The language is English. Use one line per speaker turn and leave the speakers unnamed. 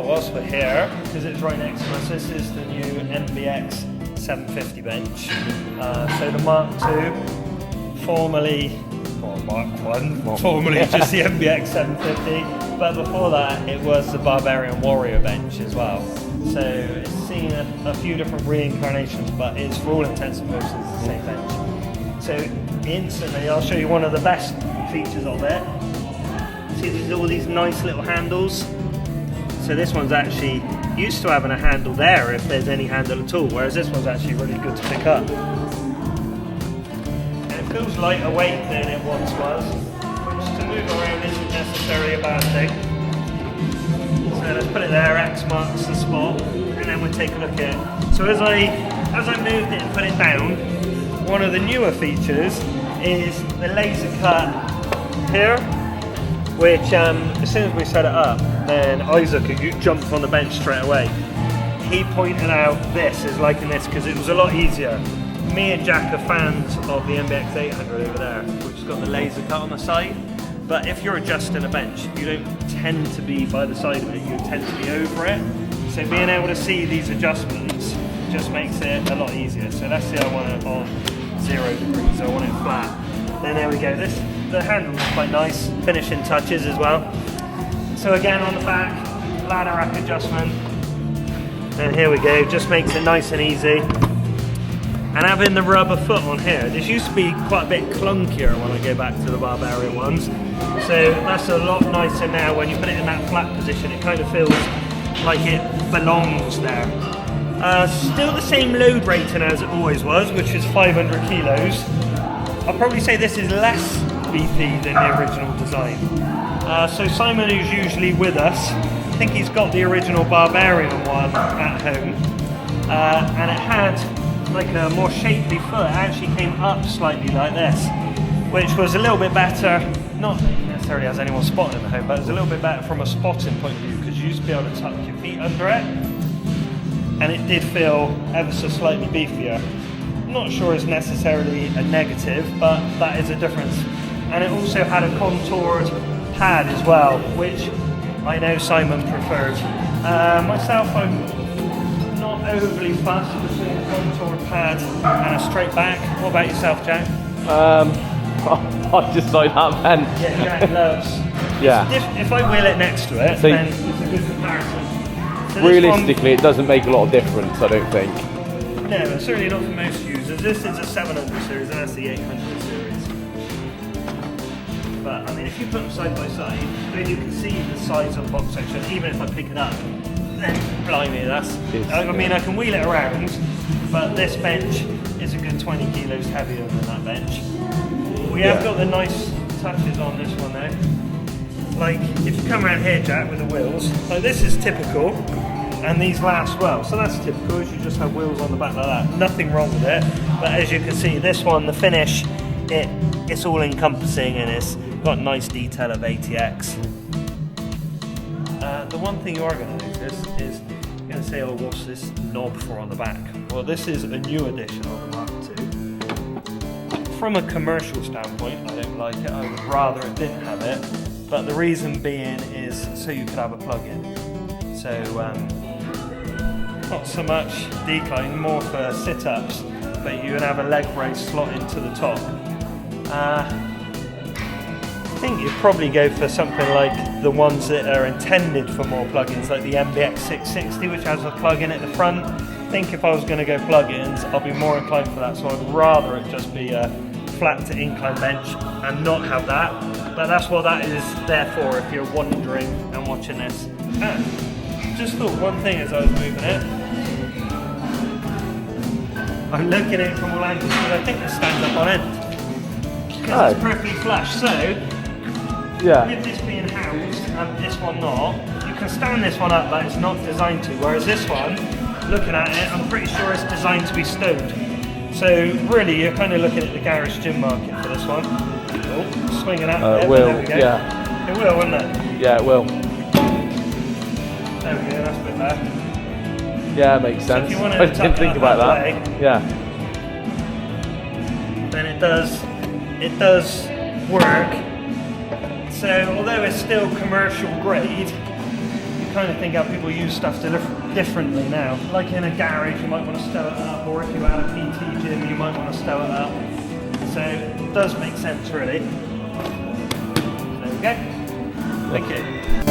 whilst we're here, because it's right next to us, this is the new MBX-750 bench. So the Mark II, formerly, or Mark I, formerly just the MBX-750, but before that it was the Barbarian Warrior bench as well. So it's seen a few different reincarnations, but it's for all intents and purposes the same bench. So instantly I'll show you one of the best features of it. See, there's all these nice little handles. So this one's actually used to having a handle there if there's any handle at all, whereas this one's actually really good to pick up. And it feels lighter weight than it once was, which to move around isn't necessarily a bad thing. So let's put it there, X marks the spot, and then we'll take a look at it. So as I moved it and put it down, one of the newer features is the laser cut here, which as soon as we set it up, then Isaac, who jumped on the bench straight away, he pointed out this is liking this because it was a lot easier. Me and Jack are fans of the MBX-800 over there, which has got the laser cut on the side. But if you're adjusting a bench, you don't tend to be by the side of it, you tend to be over it. So being able to see these adjustments just makes it a lot easier. So let's say I want it on 0 degrees, I want it flat. Then there we go. The handle's quite nice, finishing touches as well. So again on the back, ladder rack adjustment. And here we go, just makes it nice and easy. And having the rubber foot on here, this used to be quite a bit clunkier when I go back to the Barbarian ones. So that's a lot nicer now. When you put it in that flat position, it kind of feels like it belongs there. Still the same load rating as it always was, which is 500 kilos. I'll probably say this is less beefy than the original design. So Simon, who's usually with us, I think he's got the original Barbarian one at home. And it had like a more shapely foot. It actually came up slightly like this, which was a little bit better, not necessarily as anyone spotted in the home, but it was a little bit better from a spotting point of view, because you used to be able to tuck your feet under it, and it did feel ever so slightly beefier. I'm not sure it's necessarily a negative, but that is a difference. And it also had a contoured pad as well, which I know Simon preferred. Myself, I'm not overly fussed between a contoured pad and a straight back. What about yourself, Jack?
I just like that pen.
Yeah, Jack loves.
Yeah.
If I wheel it next to it, then it's a good comparison. So
realistically, it doesn't make a lot of difference, I don't think.
No, certainly not for most users. This is a 700 series and that's the 800 series. But I mean, if you put them side by side, then you can see the size of the box section. Even if I pick it up, then blimey, I mean, I can wheel it around, but this bench is a good 20 kilos heavier than that bench. We have got the nice touches on this one though. Like, if you come around here, Jack, with the wheels, like this is typical, and these last well. So that's typical, is you just have wheels on the back like that. Nothing wrong with it, but as you can see, this one, the finish, it's all encompassing and it's got nice detail of ATX. The one thing you are going to notice is you're going to say, oh, what's this knob for on the back? Well, this is a new edition of the Mark II. From a commercial standpoint, I don't like it. I would rather it didn't have it. But the reason being is so you could have a plug-in. So not so much decline, more for sit-ups, but you would have a leg brace slot into the top. I think you'd probably go for something like the ones that are intended for more plugins, like the MBX-660, which has a plug-in at the front. I think if I was going to go plugins, I'll be more inclined for that, so I'd rather it just be a flat to incline bench and not have that. But that's what that is there for if you're wondering and watching this. And just thought one thing as I was moving it. I'm looking at it from all angles because I think it stands up on end. Because it's perfectly flush. So with this being housed and this one not, you can stand this one up like it's not designed to, whereas this one, looking at it, I'm pretty sure it's designed to be stowed. So really you're kind of looking at the garage gym market for this one. Oh, swinging out
it will,
there we go.
yeah.
It will, won't it?
Yeah, it will.
There we go, that's a bit better.
Yeah, makes sense.
So if you
I didn't think about that.
Then it does work. So although it's still commercial grade, you kind of think how people use stuff differently now. Like in a garage, you might want to stow it up, or if you had a PT gym, you might want to stow it up. So it does make sense, really. There we go. Thank you.